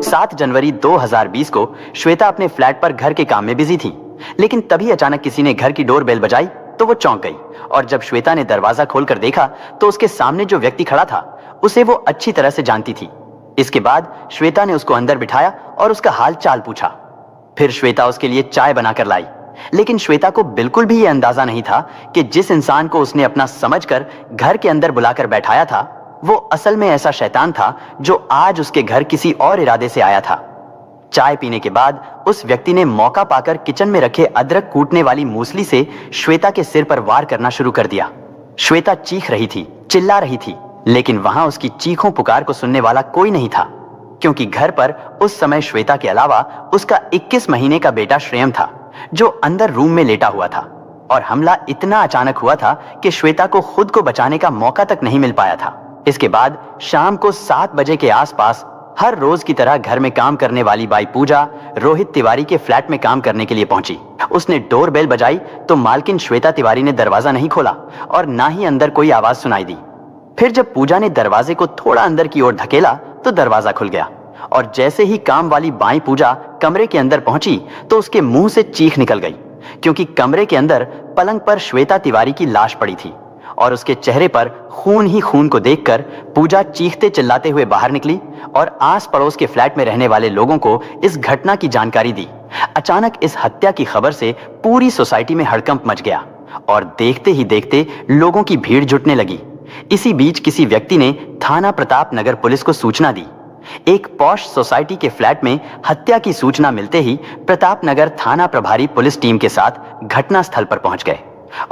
7 जनवरी 2020 को श्वेता अपने फ्लैट पर घर के काम में बिजी थी, लेकिन तभी अचानक किसी ने घर की डोर बेल बजाई तो वो चौंक गई और जब श्वेता ने दरवाजा खोलकर देखा तो उसके सामने जो व्यक्ति खड़ा था उसे वो अच्छी तरह से जानती थी। इसके बाद श्वेता ने उसको अंदर बिठाया और उसका हाल चाल पूछा। फिर श्वेता उसके लिए चाय बनाकर लाई, लेकिन श्वेता को बिल्कुल भी यह अंदाजा नहीं था कि जिस इंसान को उसने अपना समझकर घर के अंदर बुलाकर बैठाया था वो असल में ऐसा शैतान था जो आज उसके घर किसी और इरादे से आया था। चाय पीने के बाद उस व्यक्ति ने मौका पाकर किचन में रखे अदरक कूटने वाली मूसली से श्वेता के सिर पर वार करना शुरू कर दिया। श्वेता चीख रही थी, चिल्ला रही थी, लेकिन वहां उसकी चीखों पुकार को सुनने वाला कोई नहीं था, क्योंकि घर पर उस समय श्वेता के अलावा उसका 21 महीने का बेटा श्रेयम था जो अंदर रूम में लेटा हुआ था। और हमला इतना अचानक हुआ था कि श्वेता को खुद को बचाने का मौका तक नहीं मिल पाया था। इसके बाद शाम को 7 बजे के आसपास हर रोज की तरह घर में काम करने वाली बाई पूजा रोहित तिवारी के फ्लैट में काम करने के लिए पहुंची। उसने डोर बेल बजाई तो मालकिन श्वेता तिवारी ने दरवाजा नहीं खोला और ना ही अंदर कोई आवाज सुनाई दी। फिर जब पूजा ने दरवाजे को थोड़ा अंदर की ओर धकेला तो दरवाजा खुल गया और जैसे ही काम वाली बाई पूजा कमरे के अंदर पहुंची तो उसके मुंह से चीख निकल गई, क्योंकि कमरे के अंदर पलंग पर श्वेता तिवारी की लाश पड़ी थी और उसके चेहरे पर खून ही खून को देखकर पूजा चीखते चिल्लाते हुए बाहर निकली और आस पड़ोस के फ्लैट में रहने वाले लोगों को इस घटना की जानकारी दी। अचानक इस हत्या की खबर से पूरी सोसाइटी में हड़कंप मच गया और देखते ही देखते लोगों की भीड़ जुटने लगी। इसी बीच किसी व्यक्ति ने थाना प्रताप नगर पुलिस को सूचना दी। एक पॉश सोसाइटी के फ्लैट में हत्या की सूचना मिलते ही प्रताप नगर थाना प्रभारी पुलिस टीम के साथ घटनास्थल पर पहुंच गए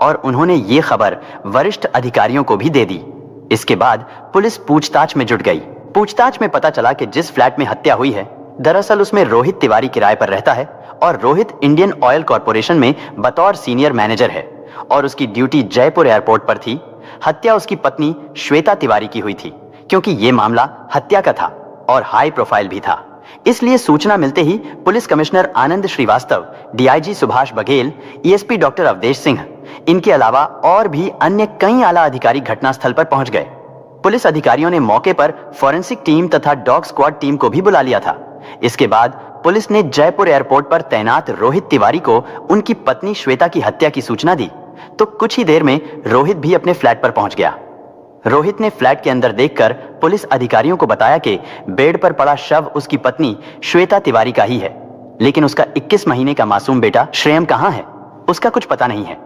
और उन्होंने ये खबर वरिष्ठ अधिकारियों को भी दे दी। इसके बाद पुलिस पूछताछ में जुट गई। पूछताछ में पता चला कि जिस फ्लैट में हत्या हुई है दरअसल उसमें रोहित तिवारी किराए पर रहता है और रोहित इंडियन ऑयल कॉर्पोरेशन में बतौर सीनियर मैनेजर है और उसकी ड्यूटी जयपुर एयरपोर्ट पर थी। हत्या उसकी पत्नी श्वेता तिवारी की हुई थी, क्योंकि यह मामला हत्या का था और हाई प्रोफाइल भी था। इसलिए सूचना मिलते ही police commissioner Anand Srivastava, DIG Subhash Baghel, SSP doctor Awadhesh Singh, इनके अलावा और भी अन्य कई आला अधिकारी घटनास्थल पर पहुंच गए। पुलिस अधिकारियों ने मौके पर फॉरेंसिक टीम तथा डॉग स्क्वाड टीम को भी बुला लिया था। इसके बाद पुलिस ने जयपुर एयरपोर्ट पर तैनात रोहित तिवारी को उनकी पत्नी श्वेता की हत्या की सूचना दी तो कुछ ही देर में रोहित भी अपने फ्लैट पर पहुंच गया। रोहित ने फ्लैट के अंदर देखकर पुलिस अधिकारियों को बताया कि बेड पर पड़ा शव उसकी पत्नी श्वेता तिवारी का ही है, लेकिन उसका 21 महीने का मासूम बेटा श्रेयम कहां है उसका कुछ पता नहीं है।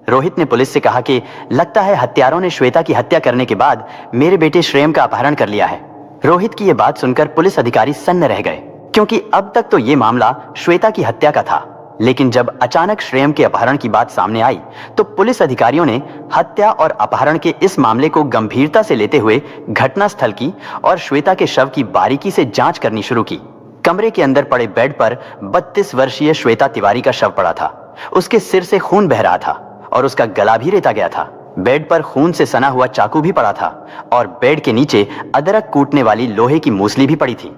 रोहित ने पुलिस से कहा कि लगता है हत्यारों ने श्वेता की हत्या करने के बाद मेरे बेटे श्रेयम का अपहरण कर लिया है। रोहित की यह बात सुनकर पुलिस अधिकारी सन्न रह गए, क्योंकि अब तक तो यह मामला श्वेता की हत्या का था, लेकिन जब अचानक श्रेयम के अपहरण की बात सामने आई तो पुलिस अधिकारियों ने हत्या और अपहरण के इस मामले को गंभीरता से लेते हुए घटनास्थल की और श्वेता के शव की बारीकी से जांच करनी शुरू की। कमरे के अंदर पड़े बेड पर 32 वर्षीय श्वेता तिवारी का शव पड़ा था। उसके सिर से खून बह रहा था और उसका गला भी रेता गया था। बेड पर खून से सना हुआ चाकू भी पड़ा था और बेड के नीचे अदरक कूटने वाली लोहे की मूसली भी पड़ी थी।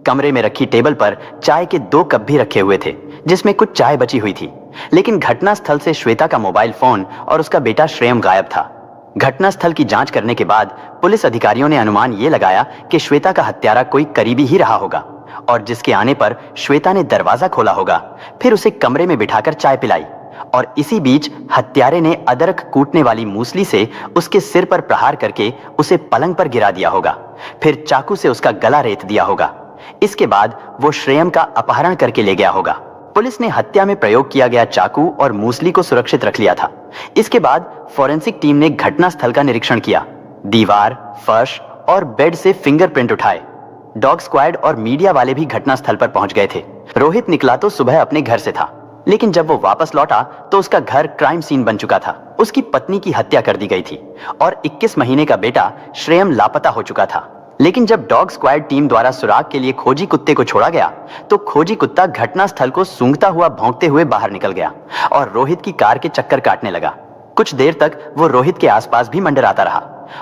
कमरे में रखी टेबल पर चाय के 2 कप भी रखे हुए थे जिसमें कुछ चाय बची हुई थी, लेकिन घटनास्थल से श्वेता का मोबाइल फोन और उसका बेटा श्रेयम गायब था। घटनास्थल की जांच करने के बाद पुलिस अधिकारियों ने अनुमान यह लगाया कि श्वेता का हत्यारा कोई करीबी ही रहा होगा और जिसके आने पर श्वेता ने दरवाजा खोला होगा, फिर उसे कमरे में बिठाकर चाय पिलाई और इसी बीच हत्यारे ने अदरक कूटने वाली मूसली से उसके सिर पर प्रहार करके उसे पलंग पर गिरा दिया होगा, फिर चाकू से उसका गला रेत दिया होगा। इसके बाद वो श्रेयम का अपहरण करके ले गया होगा। पुलिस ने हत्या में प्रयोग किया गया चाकू और मूसली को सुरक्षित रख लिया था। इसके बाद फॉरेंसिक टीम ने घटनास्थल का निरीक्षण किया। दीवार, फर्श और बेड से फिंगरप्रिंट उठाए। डॉग स्क्वाड और मीडिया वाले भी घटनास्थल पर पहुंच गए थे। रोहित निकला तो सुबह अपने घर से था, लेकिन जब वो वापस लौटा तो उसका घर क्राइम सीन बन चुका था। उसकी पत्नी की हत्या कर दी गई थी और 21 महीने का बेटा श्रेयम लापता हो चुका था। लेकिन जब डॉग स्क्वाड टीम द्वारा सुराग के लिए खोजी कुत्ते को छोड़ा गया तो खोजी कुत्ता घटनास्थल को सूंघता हुआ भौंकते हुए बाहर निकल गया और रोहित की कार के चक्कर काटने लगा। कुछ देर तक वो रोहित के आसपास भी मंडराता रहा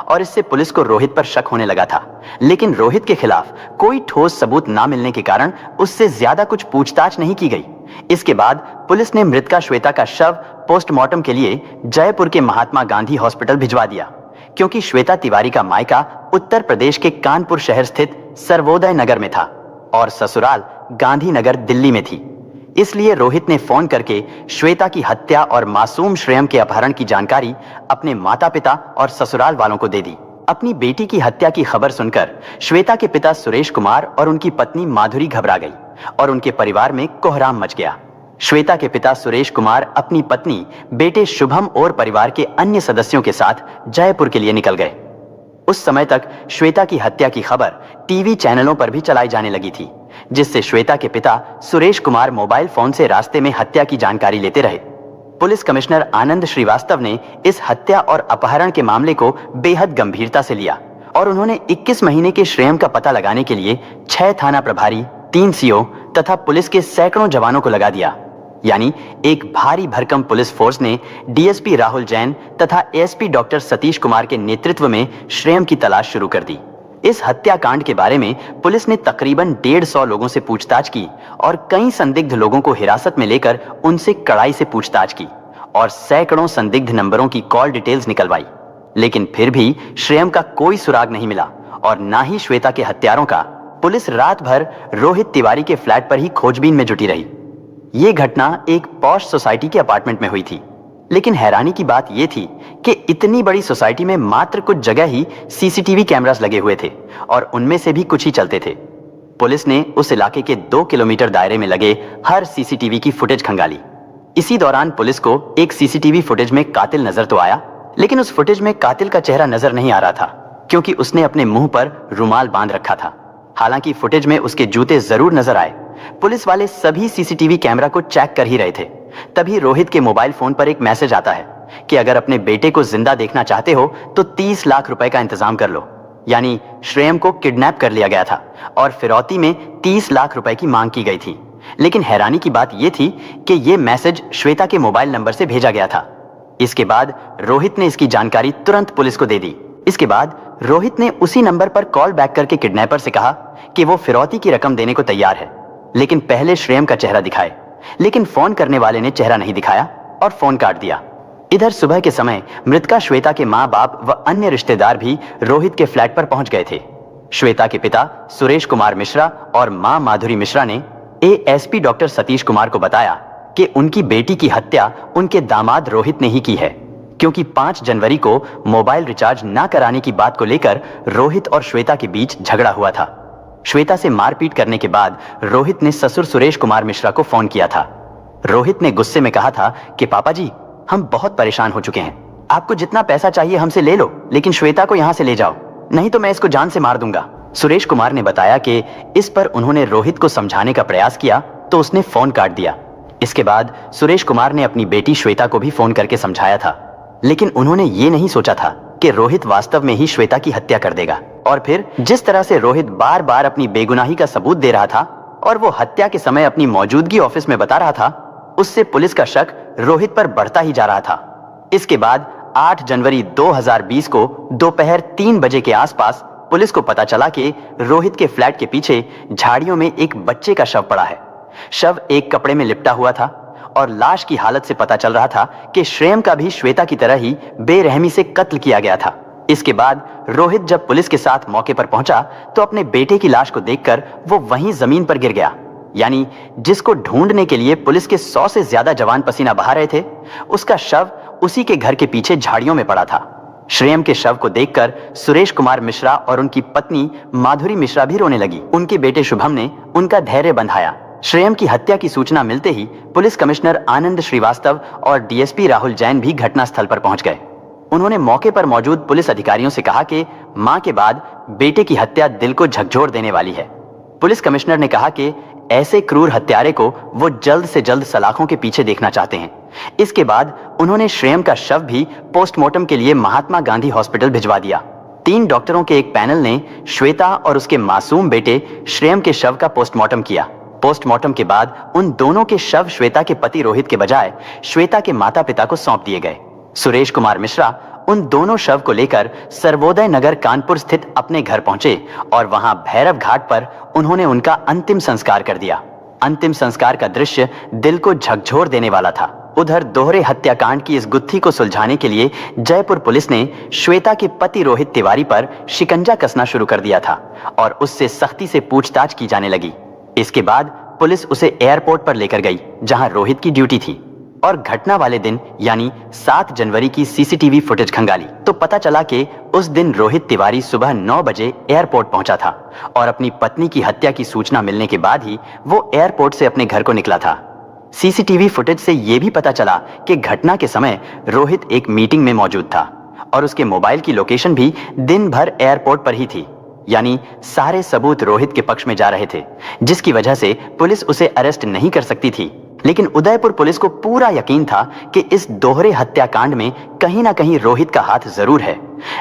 और इससे पुलिस को रोहित पर शक होने लगा था, लेकिन रोहित के खिलाफ कोई ठोस सबूत ना मिलने के कारण उससे ज्यादा कुछ पूछताछ नहीं की गई। इसके बाद पुलिस ने मृतका श्वेता का शव पोस्टमार्टम के लिए जयपुर के महात्मा गांधी हॉस्पिटल भिजवा दिया, क्योंकि श्वेता तिवारी का मायका उत्तर प्रदेश के कानपुर शहर स्थित सर्वोदय नगर में था। और ससुराल गांधीनगर दिल्ली में थी। इसलिए रोहित ने फोन करके श्वेता की हत्या और मासूम श्रेयम के अपहरण की जानकारी अपने माता पिता और ससुराल वालों को दे दी। अपनी बेटी की हत्या की खबर सुनकर श्वेता के पिता सुरेश कुमार और उनकी पत्नी माधुरी घबरा गई और उनके परिवार में कोहराम मच गया। श्वेता के पिता सुरेश कुमार अपनी पत्नी, बेटे शुभम और परिवार के अन्य सदस्यों के साथ जयपुर के लिए निकल गए। उस समय तक श्वेता की हत्या की खबर टीवी चैनलों पर भी चलाई जाने लगी थी, जिससे श्वेता के पिता सुरेश कुमार मोबाइल फोन से रास्ते में हत्या की जानकारी लेते रहे। पुलिस कमिश्नर आनंद श्रीवास्तव ने इस हत्या और अपहरण के मामले को बेहद गंभीरता से लिया और उन्होंने 21 महीने के श्रेयम का पता लगाने के लिए 6 थाना प्रभारी, 3 सीओ तथा पुलिस के सैकड़ों जवानों को लगा दिया। यानी एक भारी भरकम पुलिस फोर्स ने डीएसपी राहुल जैन तथा एएसपी डॉक्टर सतीश कुमार के नेतृत्व में श्रेयम की तलाश शुरू कर दी। इस हत्याकांड के बारे में पुलिस ने तकरीबन 150 लोगों से पूछताछ की और कई संदिग्ध लोगों को हिरासत में लेकर उनसे कड़ाई से पूछताछ की और सैकड़ों संदिग्ध नंबरों की कॉल डिटेल्स निकलवाई। लेकिन फिर भी श्रेयम का कोई सुराग नहीं मिला और ना ही श्वेता के हत्यारों का। पुलिस रात भर रोहित तिवारी के फ्लैट पर ही खोजबीन में जुटी रही। ये घटना एक पॉश सोसाइटी के अपार्टमेंट में हुई थी, लेकिन हैरानी की बात यह थी कि इतनी बड़ी सोसाइटी में मात्र कुछ जगह ही सीसीटीवी कैमरास लगे हुए थे और उनमें से भी कुछ ही चलते थे। पुलिस ने उस इलाके के 2 किलोमीटर दायरे में लगे हर सीसीटीवी की फुटेज खंगाली। इसी दौरान पुलिस को एक सीसीटीवी फुटेज में कातिल नजर तो आया, लेकिन उस फुटेज में कातिल का चेहरा नजर नहीं आ रहा था, क्योंकि उसने अपने मुंह पर रुमाल बांध रखा था। हालांकि फुटेज में उसके जूते जरूर नजर आए। पुलिस वाले सभी सीसीटीवी कैमरा को चेक कर ही रहे थे। तभी रोहित के मोबाइल फोन पर एक मैसेज आता है कि अगर अपने बेटे को जिंदा देखना चाहते हो तो 30 लाख रुपए का इंतजाम कर लो। यानी श्रेयम को किडनैप कर लिया गया था और फिरौती में 30 लाख रुपए की मांग की गई थी। लेकिन हैरानी की बात यह थी कि यह मैसेज श्वेता के मोबाइल नंबर से भेजा गया था। इसके बाद रोहित ने इसकी जानकारी तुरंत पुलिस को दे दी। इसके बाद रोहित ने उसी नंबर पर कॉल बैक करके किडनैपर से कहा कि वो फिरौती की रकम देने को तैयार है, लेकिन पहले श्रेयम का चेहरा दिखाए। लेकिन फोन करने वाले ने चेहरा नहीं दिखाया और फोन काट दिया। इधर सुबह के समय मृतका श्वेता के माँ बाप व अन्य रिश्तेदार भी रोहित के फ्लैट पर पहुंच गए थे। श्वेता के पिता सुरेश कुमार मिश्रा और माँ माधुरी मिश्रा ने एएसपी डॉक्टर सतीश कुमार को बताया कि उनकी बेटी की हत्या उनके दामाद रोहित ने ही की है, क्योंकि 5 जनवरी को मोबाइल रिचार्ज न कराने की बात को लेकर रोहित और श्वेता के बीच झगड़ा हुआ था। श्वेता से मारपीट करने के बाद रोहित ने ससुर सुरेश कुमार मिश्रा को फोन किया था। रोहित ने गुस्से में कहा था कि पापा जी, हम बहुत परेशान हो चुके हैं। आपको जितना पैसा चाहिए हमसे ले लो, लेकिन श्वेता को यहां से ले जाओ, नहीं तो मैं इसको जान से मार दूंगा। सुरेश कुमार ने बताया कि इस पर उन्होंने रोहित को समझाने का प्रयास किया तो उसने फोन काट दिया। इसके बाद सुरेश कुमार ने अपनी बेटी श्वेता को भी फोन करके समझाया था, लेकिन उन्होंने ये नहीं सोचा था कि रोहित वास्तव में ही श्वेता की हत्या कर देगा। और फिर जिस तरह से रोहित बार बार अपनी बेगुनाही का सबूत दे रहा था और वो हत्या के समय अपनी मौजूदगी ऑफिस में बता रहा था, उससे पुलिस का शक रोहित पर बढ़ता ही जा रहा था। इसके बाद 8 जनवरी 2020 को दोपहर 3 बजे के आसपास पुलिस को पता चला कि रोहित के फ्लैट के पीछे झाड़ियों में एक बच्चे का शव पड़ा है। शव एक कपड़े में लिपटा हुआ था और लाश की हालत से पता चल रहा था कि श्रेयम का भी श्वेता की तरह ही बेरहमी से कत्ल किया गया था। इसके बाद रोहित जब पुलिस के साथ मौके पर पहुंचा तो अपने बेटे की लाश को देखकर वो वहीं जमीन पर गिर गया। यानी जिसको ढूंढने के लिए पुलिस के 100 से ज्यादा जवान पसीना बहा रहे थे, उसका शव उसी के घर के पीछे झाड़ियों में पड़ा था। श्रेयम के शव को देखकर सुरेश कुमार मिश्रा और उनकी पत्नी माधुरी मिश्रा भी रोने लगी। उनके बेटे शुभम ने उनका धैर्य बंधाया। श्रेयम की हत्या की सूचना मिलते ही पुलिस कमिश्नर आनंद श्रीवास्तव और डीएसपी राहुल जैन भी घटनास्थल पर पहुंच गए। उन्होंने मौके पर मौजूद पुलिस अधिकारियों से कहा कि मां के बाद बेटे की हत्या दिल को झकझोर देने वाली है। पुलिस कमिश्नर ने कहा कि ऐसे क्रूर हत्यारे को वो जल्द से जल्द सलाखों के पीछे देखना चाहते हैं। इसके बाद उन्होंने श्रेयम का शव भी पोस्टमार्टम के लिए महात्मा गांधी हॉस्पिटल भिजवा दिया। 3 डॉक्टरों के एक पैनल ने श्वेता और उसके मासूम बेटे श्रेयम के शव का पोस्टमार्टम किया। पोस्टमार्टम के बाद उन दोनों के शव श्वेता के पति रोहित के बजाय श्वेता के माता पिता को सौंप दिए गए। सुरेश कुमार मिश्रा उन दोनों शव को लेकर सर्वोदय नगर कानपुर स्थित अपने घर पहुंचे और वहां भैरव घाट पर उन्होंने उनका अंतिम संस्कार कर दिया। अंतिम संस्कार का दृश्य दिल को झकझोर देने वाला था। उधर दोहरे हत्याकांड की इस गुत्थी को सुलझाने के लिए जयपुर पुलिस ने श्वेता के पति रोहित तिवारी पर शिकंजा कसना शुरू कर दिया था और उससे सख्ती से पूछताछ की जाने लगी। इसके बाद पुलिस उसे एयरपोर्ट पर लेकर गई जहां रोहित की ड्यूटी थी और घटना वाले दिन यानी 7 जनवरी की सीसीटीवी फुटेज खंगाली तो पता चला कि उस दिन रोहित तिवारी सुबह 9 बजे एयरपोर्ट पहुंचा था और अपनी पत्नी की हत्या की सूचना मिलने के बाद ही वो एयरपोर्ट से अपने घर को निकला था। सीसीटीवी फुटेज से यह भी पता चला कि घटना के समय रोहित एक मीटिंग में मौजूद था और उसके मोबाइल की लोकेशन भी दिन भर एयरपोर्ट पर ही थी, यानी सारे सबूत रोहित के पक्ष में जा रहे थे, जिसकी वजह से पुलिस उसे अरेस्ट नहीं कर सकती थी। लेकिन उदयपुर पुलिस को पूरा यकीन था कि इस दोहरे हत्याकांड में कहीं ना कहीं रोहित का हाथ जरूर है।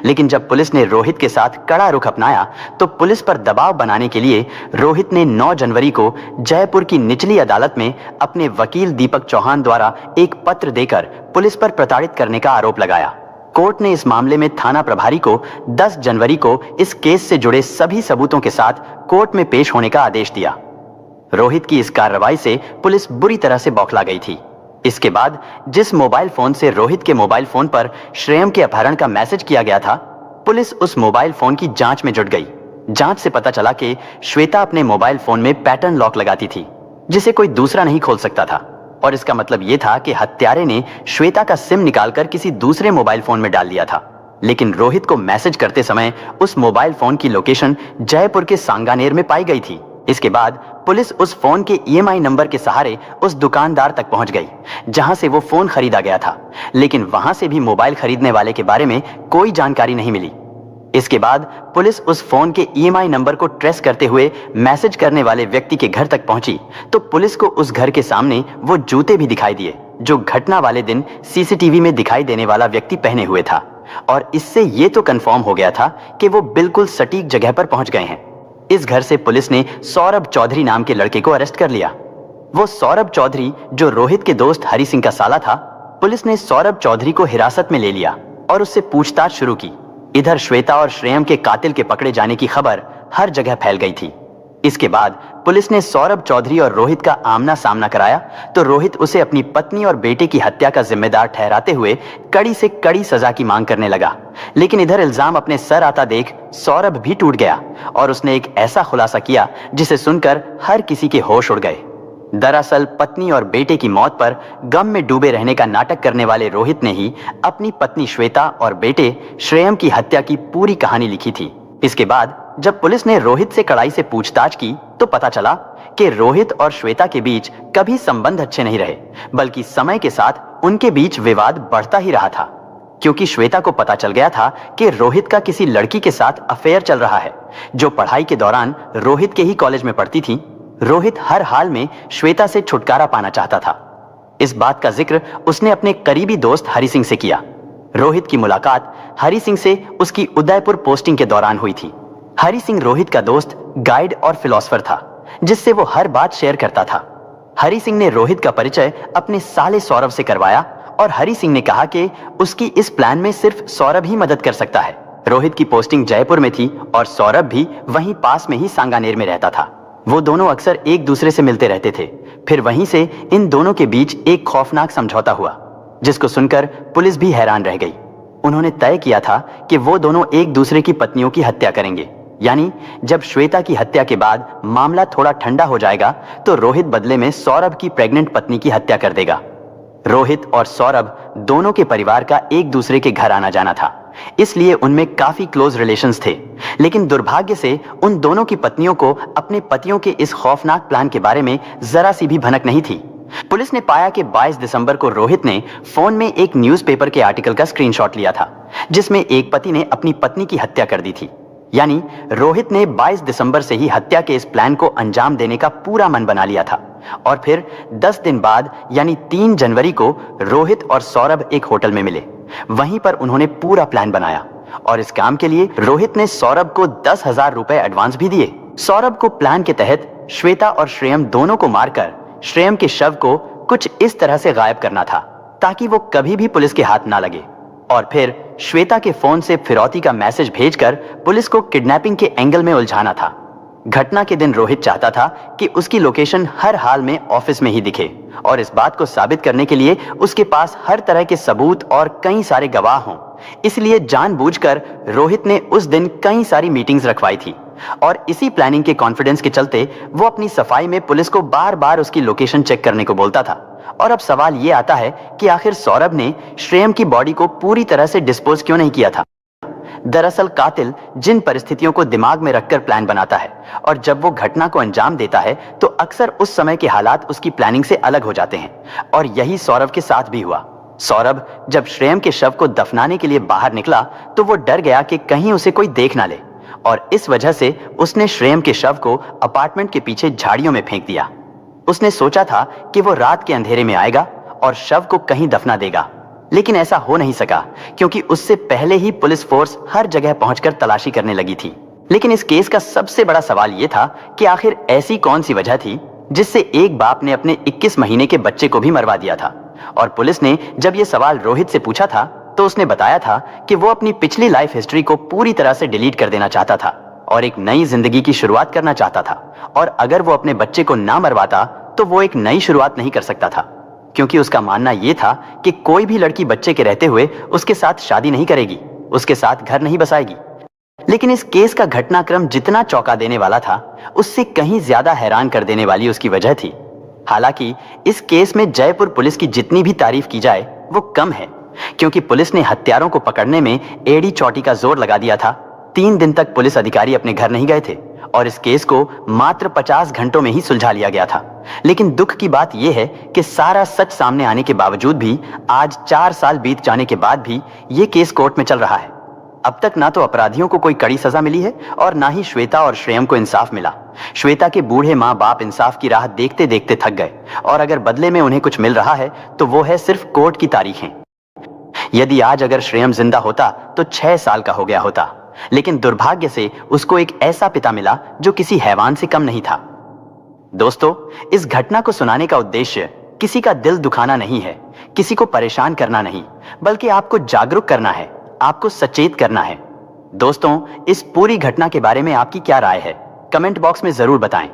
लेकिन जब पुलिस ने रोहित के साथ कड़ा रुख अपनाया तो पुलिस पर दबाव बनाने के लिए रोहित ने 9 जनवरी को जयपुर की निचली अदालत में अपने वकील दीपक चौहान द्वारा एक पत्र देकर पुलिस पर प्रताड़ित करने का आरोप लगाया। कोर्ट ने इस मामले में थाना प्रभारी को 10 जनवरी को इस केस से जुड़े सभी सबूतों के साथ कोर्ट में पेश होने का आदेश दिया। रोहित की इस कार्रवाई से पुलिस बुरी तरह से बौखला गई थी। इसके बाद जिस मोबाइल फोन से रोहित के मोबाइल फोन पर श्रेयम के अपहरण का मैसेज किया गया था, पुलिस उस मोबाइल फोन की जांच में जुट गई। जांच से पता चला कि श्वेता अपने मोबाइल फोन में पैटर्न लॉक लगाती थी जिसे कोई दूसरा नहीं खोल सकता था और इसका मतलब यह था कि हत्यारे ने श्वेता का सिम निकालकर किसी दूसरे मोबाइल फोन में डाल दिया था। लेकिन रोहित को मैसेज करते समय उस मोबाइल फोन की लोकेशन जयपुर के सांगानेर में पाई गई थी। इसके बाद पुलिस उस फोन के ईएमआई नंबर के सहारे उस दुकानदार तक पहुंच गई जहां से वो फोन खरीदा गया था, लेकिन वहां से भी मोबाइल खरीदने वाले के बारे में कोई जानकारी नहीं मिली। इसके बाद पुलिस उस फोन के ईएमआई नंबर को ट्रेस करते हुए मैसेज करने वाले व्यक्ति के घर तक पहुंची तो पुलिस को उस घर के सामने वो जूते भी दिखाई दिए जो घटना वाले दिन सीसीटीवी में दिखाई देने वाला व्यक्ति पहने हुए था और इससे ये तो कंफर्म हो गया था कि वो बिल्कुल सटीक जगह पर पहुंच गए हैं। इस घर से पुलिस ने सौरभ चौधरी नाम के लड़के को अरेस्ट कर लिया। वो सौरभ चौधरी जो रोहित के दोस्त हरि सिंह का साला था। पुलिस ने सौरभ चौधरी को हिरासत में ले लिया और उससे पूछताछ शुरू की। इधर श्वेता और श्रेयम के कातिल के पकड़े जाने की खबर हर जगह फैल गई थी। इसके बाद पुलिस ने सौरभ चौधरी और रोहित का आमना सामना कराया तो रोहित उसे अपनी पत्नी और बेटे की हत्या का जिम्मेदार ठहराते हुए कड़ी से कड़ी सजा की मांग करने लगा। लेकिन इधर इल्जाम अपने सर आता देख सौरभ भी टूट गया और उसने एक ऐसा खुलासा किया जिसे सुनकर हर किसी के होश उड़ गए। दरअसल पत्नी और बेटे की मौत पर गम में डूबे रहने का नाटक करने वाले रोहित ने ही अपनी पत्नी श्वेता और बेटे श्रेयम की हत्या की पूरी कहानी लिखी थी। इसके बाद जब पुलिस ने रोहित से कड़ाई से पूछताछ की तो पता चला कि रोहित और श्वेता के बीच कभी संबंध अच्छे नहीं रहे, बल्कि समय के साथ उनके बीच विवाद बढ़ता ही रहा था, क्योंकि श्वेता को पता चल गया था कि रोहित का किसी लड़की के साथ अफेयर चल रहा है जो पढ़ाई के दौरान रोहित के ही कॉलेज में पढ़ती थी। रोहित हर हाल में श्वेता से छुटकारा पाना चाहता था। इस बात का जिक्र उसने अपने करीबी दोस्त हरि सिंह से किया। रोहित की मुलाकात हरि सिंह से उसकी उदयपुर पोस्टिंग के दौरान हुई थी। हरि सिंह रोहित का दोस्त, गाइड और फिलोसोफर था जिससे वो हर बात शेयर करता था। हरि सिंह ने रोहित का परिचय अपने साले सौरभ से करवाया और हरि सिंह ने कहा कि उसकी इस प्लान में सिर्फ सौरभ ही मदद कर सकता है। रोहित की पोस्टिंग जयपुर में थी और सौरभ भी वहीं पास में ही सांगानेर में रहता था। वो दोनों अक्सर एक दूसरे से मिलते रहते थे। फिर वहीं से इन दोनों के बीच एक खौफनाक समझौता हुआ जिसको सुनकर पुलिस भी हैरान रह गई। उन्होंने तय किया था कि वो दोनों एक दूसरे की पत्नियों की हत्या करेंगे, यानी जब श्वेता की हत्या के बाद मामला थोड़ा ठंडा हो जाएगा तो रोहित बदले में सौरभ की प्रेग्नेंट पत्नी की हत्या कर देगा। रोहित और सौरभ दोनों के परिवार का एक दूसरे के घर आना जाना था, इसलिए उनमें काफी क्लोज रिलेशंस थे। लेकिन दुर्भाग्य से उन दोनों की पत्नियों को अपने पतियों के इस खौफनाक प्लान के बारे में जरा सी भी भनक नहीं थी। पुलिस ने पाया कि 22 दिसंबर को रोहित ने फोन में एक न्यूज़पेपर के आर्टिकल का स्क्रीनशॉट लिया था जिसमें एक पति ने अपनी पत्नी की हत्या कर दी थी। यानी रोहित ने 22 दिसंबर से ही हत्या के इस प्लान को अंजाम देने का पूरा मन बना लिया था। और फिर 10 दिन बाद यानी 3 जनवरी को रोहित और सौरभ एक होटल में मिले। वहीं पर उन्होंने पूरा प्लान बनाया और इस काम के लिए रोहित ने सौरभ को 10,000 रुपए एडवांस भी दिए। सौरभ को प्लान के तहत श्वेता और श्रेयम दोनों को मारकर श्रेयम के शव को कुछ इस तरह से गायब करना था ताकि वो कभी भी पुलिस के हाथ ना लगे, और फिर श्वेता के फोन से फिरौती का मैसेज भेजकर पुलिस को किडनैपिंग के एंगल में उलझाना था। घटना के दिन रोहित चाहता था कि उसकी लोकेशन हर हाल में ऑफिस में ही दिखे और इस बात को साबित करने के लिए उसके पास हर तरह के सबूत और कई सारे गवाह हों। इसलिए जानबूझकर रोहित ने उस दिन कई सारी मीटिंग्स रखवाई थी और इसी प्लानिंग के कॉन्फिडेंस के चलते वो अपनी सफाई में पुलिस को बार बार उसकी लोकेशन चेक करने को बोलता था। और अब सवाल ये आता है कि आखिर सौरभ ने श्रेयम की बॉडी को पूरी तरह से डिस्पोज क्यों नहीं किया था। दरअसल कातिल जिन परिस्थितियों को दिमाग में रखकर प्लान बनाता है और जब वो घटना को अंजाम देता है तो अक्सर उस समय के हालात उसकी प्लानिंग से अलग हो जाते हैं, और यही सौरभ के साथ भी हुआ। सौरभ जब श्रेयम के शव को दफनाने के लिए बाहर निकला तो वो डर गया कि कहीं उसे कोई देख ना ले, और इस वजह से उसने श्रेयम के शव को अपार्टमेंट के पीछे झाड़ियों में फेंक दिया। उसने सोचा था कि वो रात के अंधेरे में आएगा और शव को कहीं दफना देगा, लेकिन ऐसा हो नहीं सका क्योंकि उससे पहले ही पुलिस फोर्स हर जगह पहुंचकर तलाशी करने लगी थी। लेकिन इस केस का सबसे बड़ा सवाल यह था कि आखिर ऐसी कौन सी वजह थी जिससे एक बाप ने अपने 21 महीने के बच्चे को भी मरवा दिया था। और पुलिस ने जब यह सवाल रोहित से पूछा था तो उसने बताया था कि वो अपनी पिछली लाइफ हिस्ट्री को पूरी तरह से डिलीट कर देना चाहता था और एक नई जिंदगी की शुरुआत करना चाहता था, और अगर वो अपने बच्चे को ना मरवाता तो वो एक नई शुरुआत नहीं कर सकता था, क्योंकि उसका मानना यह था कि कोई भी लड़की बच्चे के रहते हुए उसके साथ शादी नहीं करेगी, उसके साथ घर नहीं बसाएगी। लेकिन इस केस का घटनाक्रम जितना चौंका देने वाला था उससे कहीं ज्यादा हैरान कर देने वाली उसकी वजह थी। हालांकि इस केस में जयपुर पुलिस की जितनी भी तारीफ की जाए वो कम है, क्योंकि पुलिस ने हत्यारों को पकड़ने में एड़ी चौटी का जोर लगा दिया था। 3 दिन तक पुलिस अधिकारी अपने घर नहीं गए थे और इस केस को मात्र 50 घंटों में ही सुलझा लिया गया था। लेकिन दुख की बात यह है कि सारा सच सामने आने के बावजूद भी आज 4 साल बीत जाने के बाद भी यह केस कोर्ट में चल रहा है। अब तक ना तो अपराधियों को कोई कड़ी सजा मिली है और ना ही श्वेता और श्रेयम को इंसाफ मिला। श्वेता के बूढ़े माँ बाप इंसाफ की राह देखते देखते थक गए, और अगर बदले में उन्हें कुछ मिल रहा है तो वो है सिर्फ कोर्ट की तारीखें। यदि आज अगर श्रेयम जिंदा होता तो 6 साल का हो गया होता, लेकिन दुर्भाग्य से उसको एक ऐसा पिता मिला जो किसी हैवान से कम नहीं था। दोस्तों, इस घटना को सुनाने का उद्देश्य किसी का दिल दुखाना नहीं है, किसी को परेशान करना नहीं, बल्कि आपको जागरूक करना है, आपको सचेत करना है। दोस्तों, इस पूरी घटना के बारे में आपकी क्या राय है? कमेंट बॉक्स में जरूर बताएं।